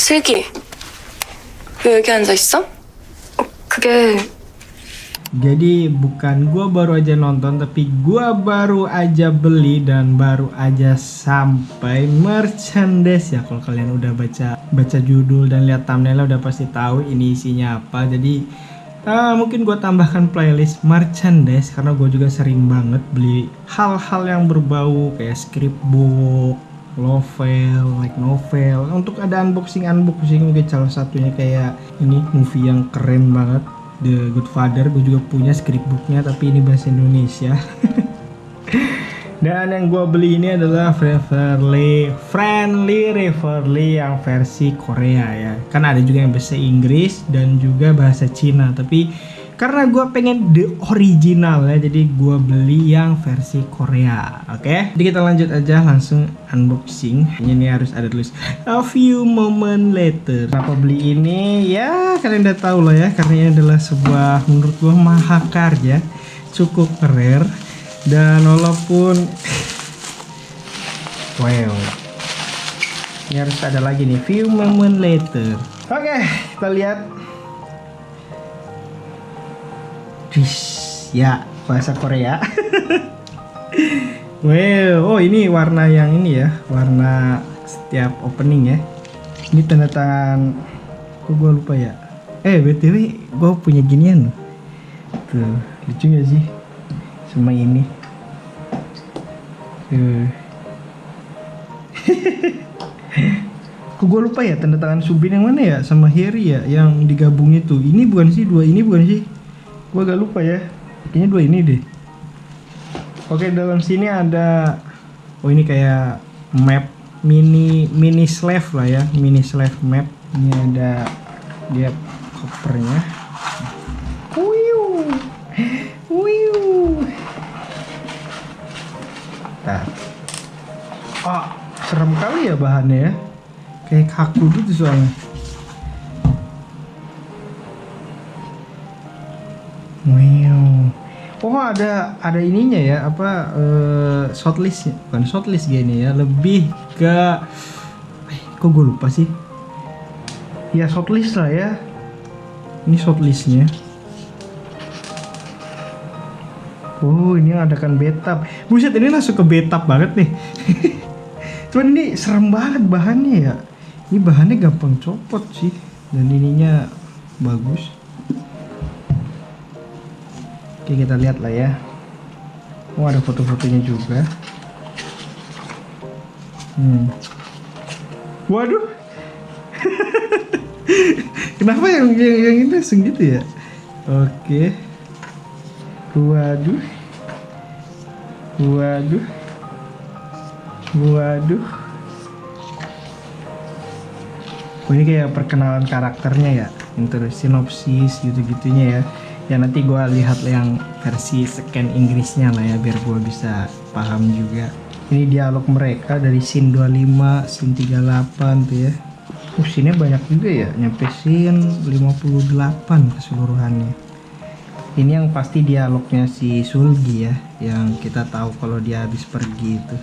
슬기, 왜 여기 앉아 있어? 그게 Jadi bukan gua baru aja nonton, tapi gua baru aja beli dan baru aja sampai merchandise ya. Kalau kalian udah baca judul dan lihat thumbnailnya udah pasti tahu ini isinya apa. Jadi mungkin gua tambahkan playlist merchandise karena gua juga sering banget beli hal-hal yang berbau kayak scriptbook, light novel. Untuk ada unboxing mungkin salah satunya kayak ini movie yang keren banget, The Good Father. Gue juga punya scriptbooknya tapi ini bahasa Indonesia. Dan yang gue beli ini adalah Friendly Rivalry yang versi Korea ya. Kan ada juga yang bahasa Inggris dan juga bahasa Cina. Tapi karena gue pengen the original ya, jadi gue beli yang versi Korea. Oke, jadi kita lanjut aja langsung unboxing. Ini harus ada tulis a few moment later. Kenapa beli ini? Ya kalian udah tahu lah ya, karena ini adalah sebuah menurut gue mahakarya, cukup rare. Dan walaupun wow, ini harus ada lagi nih few moment later. Oke, kita lihat. Ya, bahasa Korea. Wow, oh ini warna yang ini ya, warna setiap opening ya. Ini tanda tangan, kok gue lupa ya. BTW gue punya ginian. Tuh, lucu gak sih? Sama ini. Tuh. Kok gue lupa ya tanda tangan Subin yang mana ya, sama Harry ya, yang digabung itu. Ini bukan sih, dua ini bukan sih? Gue agak lupa ya, kayaknya dua ini deh. Oke, dalam sini ada, oh ini kayak map mini slave lah ya, mini slave map. Ini ada dia covernya. Nah, oh serem kali ya bahannya ya, kayak kaku gitu soalnya. Wow. Oh ada ininya ya, apa shortlist, bukan shortlist gini ya, lebih ke kok gue lupa sih ya, shortlist lah ya, ini shortlistnya. Oh ini yang adakan beta, buset ini langsung ke beta banget nih. Cuman ini serem banget bahannya ya, ini bahannya gampang copot sih, dan ininya bagus. Oke, kita lihat lah ya. Oh ada foto-fotonya juga. Waduh. Kenapa yang ini langsung gitu ya? Oke. Waduh. Oh ini kayak perkenalan karakternya ya, terus sinopsis gitu-gitunya ya. Ya nanti gue lihat yang versi scan Inggrisnya lah ya, biar gue bisa paham juga. Ini dialog mereka dari scene 25, scene 38 tuh ya. Scene-nya banyak juga ya, nyampe scene 58 keseluruhannya. Ini yang pasti dialognya si Sulgi ya, yang kita tahu kalau dia habis pergi itu.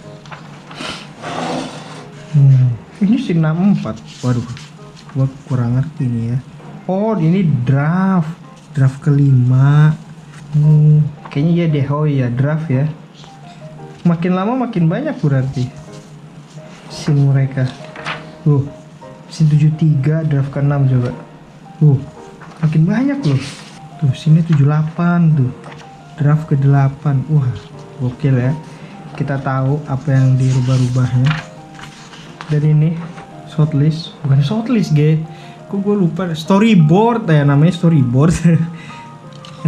Ini scene 64. Waduh, gue kurang ngerti nih ya. Oh ini draft kelima. Kayaknya ya deh, oh ya draft ya. Makin lama makin banyak berarti scene mereka. Scene 73, draft ke-6 coba. Makin banyak loh. Tuh scene 78 tuh, draft ke-8. Wah gokil ya. Kita tahu apa yang dirubah-rubahnya. Dan ini shortlist, bukan shortlist kok gue lupa, storyboard ya namanya, storyboard.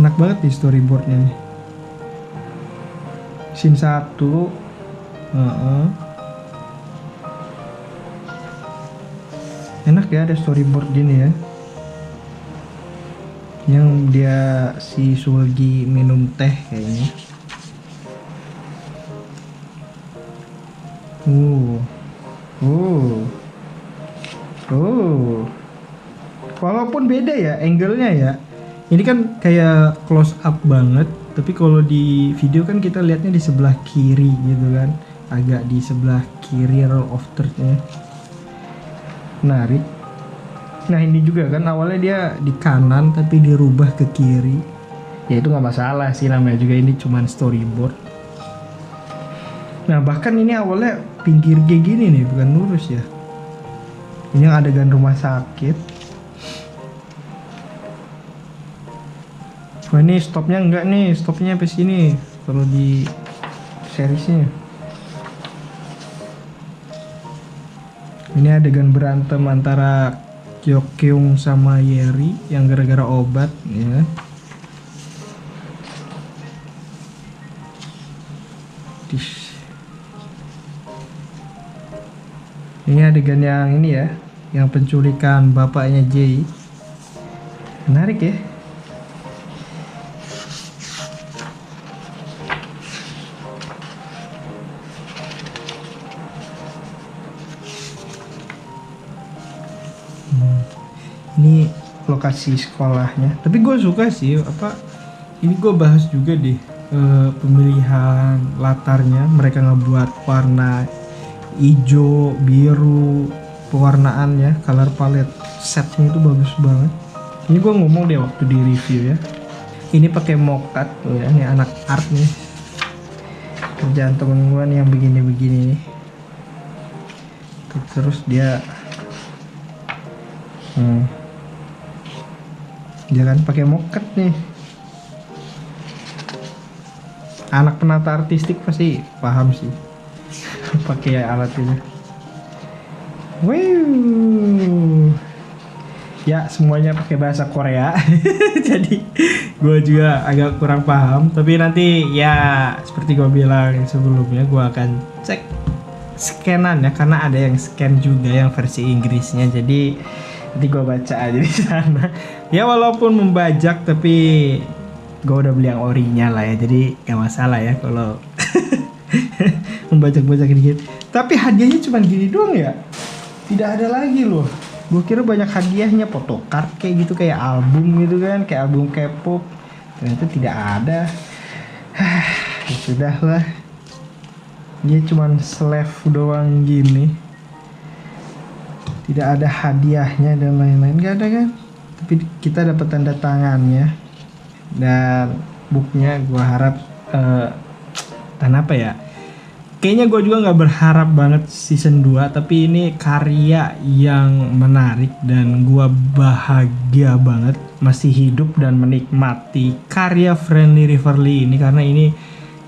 Enak banget nih storyboardnya nih. Scene 1 enak ya, ada storyboard gini ya, yang dia si Sulgi minum teh kayaknya. Walaupun beda ya angle-nya ya. Ini kan kayak close up banget, tapi kalau di video kan kita lihatnya di sebelah kiri gitu kan, agak di sebelah kiri roll of third-nya. Menarik. Nah ini juga kan awalnya dia di kanan tapi dirubah ke kiri. Ya itu nggak masalah sih, namanya juga ini cuman storyboard. Nah bahkan ini awalnya pinggir kayak gini nih, bukan lurus ya. Ini yang adegan rumah sakit. Wah ini stopnya enggak nih, stopnya sampai sini kalau di seriesnya. Ini adegan berantem antara Kyo-kyung sama Yeri yang gara-gara obat ya. Ini adegan yang ini ya, yang penculikan bapaknya Jay. Menarik ya. Ini lokasi sekolahnya. Tapi gue suka sih apa. Ini gue bahas juga deh pemilihan latarnya. Mereka ngebuat warna hijau, biru, pewarnaan ya, color palette setnya itu bagus banget. Ini gue ngomong deh waktu di review ya. Ini pakai mokat tuh ya. Ini anak art nih. Kerjaan temen gue nih yang begini-begini nih. Terus dia dia kan pakai moket nih. Anak penata artistik pasti paham sih pakai alat ini. Wow. Ya semuanya pakai bahasa Korea. Jadi gue juga agak kurang paham. Tapi nanti ya seperti gue bilang sebelumnya, gue akan cek scanan ya, karena ada yang scan juga yang versi Inggrisnya. Jadi nanti gue baca aja di sana. Ya walaupun membajak tapi gue udah beli yang orinya lah ya. Jadi gak masalah ya kalau membajak-bajak dikit. Tapi hadiahnya cuma gini doang ya. Tidak ada lagi loh. Gue kira banyak hadiahnya, photocard kayak gitu, kayak album gitu kan, kayak album K-pop. Ternyata tidak ada. Ya sudah lah. Dia cuma slave doang gini. Tidak ada hadiahnya dan lain-lain, gak ada kan? Tapi kita dapat tanda tangannya dan booknya. Gue harap dan apa ya? Kayaknya gue juga nggak berharap banget season 2, tapi ini karya yang menarik dan gue bahagia banget masih hidup dan menikmati karya Friendly Riverly ini, karena ini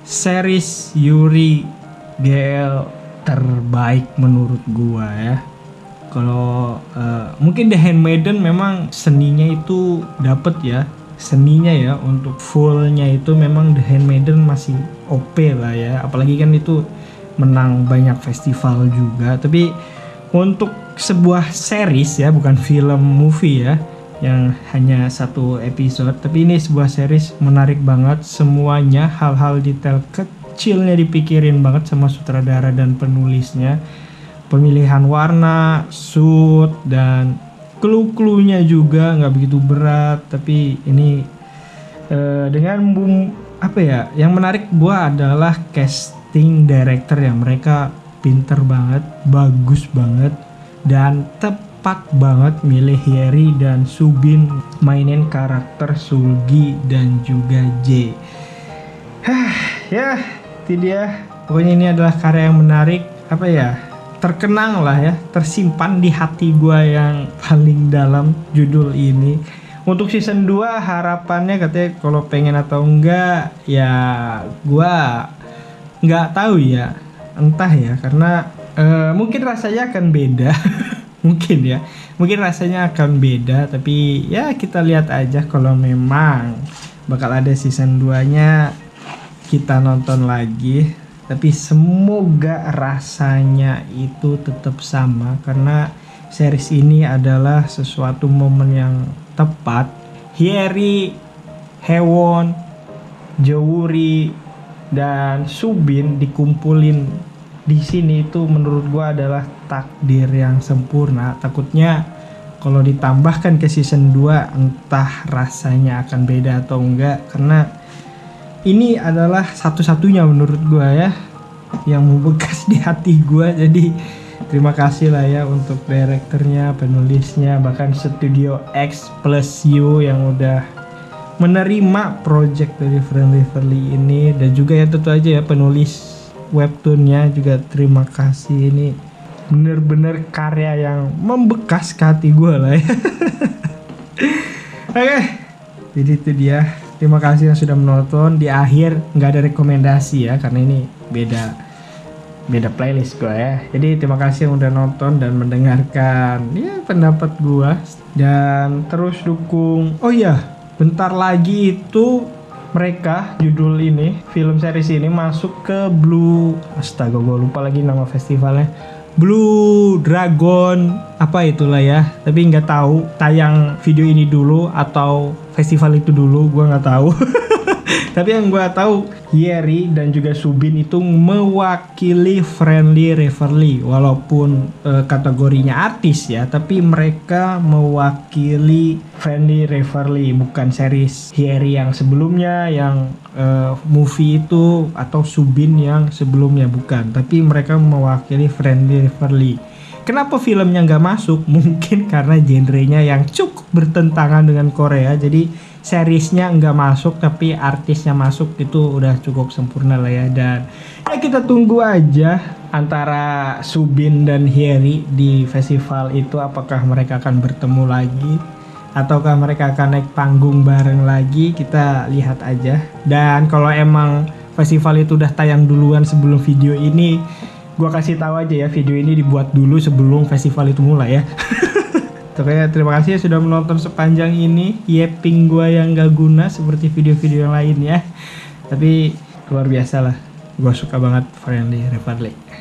series Yuri GL terbaik menurut gue ya. Kalau mungkin The Handmaiden memang seninya itu dapet ya, seninya ya untuk fullnya itu memang The Handmaiden masih OP lah ya, apalagi kan itu menang banyak festival juga. Tapi untuk sebuah series ya, bukan film movie ya yang hanya satu episode, tapi ini sebuah series menarik banget. Semuanya hal-hal detail kecilnya dipikirin banget sama sutradara dan penulisnya. Pemilihan warna, shoot, dan clue-cluenya juga nggak begitu berat. Tapi ini dengan apa ya, yang menarik gua adalah casting director ya. Mereka pinter banget, bagus banget, dan tepat banget milih Yeri dan Subin mainin karakter Sulgi dan juga J. Ya itu dia. Pokoknya ini adalah karya yang menarik, apa ya, terkenang lah ya, tersimpan di hati gua yang paling dalam judul ini. Untuk season 2 harapannya katanya kalau pengen atau enggak ya gua nggak tahu ya, entah ya, karena mungkin rasanya akan beda. mungkin rasanya akan beda, tapi ya kita lihat aja. Kalau memang bakal ada season 2 nya kita nonton lagi. Tapi semoga rasanya itu tetap sama, karena series ini adalah sesuatu momen yang tepat. Hyeri, Hewon, Jowuri, dan Subin dikumpulin di sini itu menurut gua adalah takdir yang sempurna. Takutnya kalau ditambahkan ke season 2 entah rasanya akan beda atau enggak, karena ini adalah satu-satunya menurut gue ya yang membekas di hati gue. Jadi terima kasih lah ya untuk direkturnya, penulisnya, bahkan Studio X plus U yang udah menerima project dari Friendly Furly ini. Dan juga ya tentu aja ya penulis webtoonnya juga terima kasih. Ini bener-bener karya yang membekas ke hati gue lah ya. Oke, jadi itu dia. Terima kasih yang sudah menonton. Di akhir nggak ada rekomendasi ya, karena ini beda playlist gue ya. Jadi terima kasih yang udah nonton dan mendengarkan ya pendapat gue. Dan terus dukung. Oh iya, bentar lagi itu mereka judul ini, film series ini masuk ke Blue, astaga gue lupa lagi nama festivalnya, Blue Dragon apa itulah ya, tapi nggak tahu tayang video ini dulu atau festival itu dulu, gue nggak tahu. Tapi yang gue tahu Hyeri dan juga Subin itu mewakili Friendly Reverly, walaupun kategorinya artis ya, tapi mereka mewakili Friendly Reverly, bukan series Hyeri yang sebelumnya, yang movie itu, atau Subin yang sebelumnya, bukan, tapi mereka mewakili Friendly Reverly. Kenapa filmnya nggak masuk? Mungkin karena genrenya yang cukup bertentangan dengan Korea, jadi seriesnya nggak masuk tapi artisnya masuk, itu udah cukup sempurna lah ya. Dan ya kita tunggu aja antara Subin dan Hyeri di festival itu, apakah mereka akan bertemu lagi ataukah mereka akan naik panggung bareng lagi, kita lihat aja. Dan kalau emang festival itu udah tayang duluan sebelum video ini, gua kasih tahu aja ya, video ini dibuat dulu sebelum festival itu mulai ya. Oke, terima kasih sudah menonton sepanjang ini. Yeping gua yang gak guna seperti video-video yang lain ya. Tapi luar biasa lah. Gua suka banget Friendly Reverly.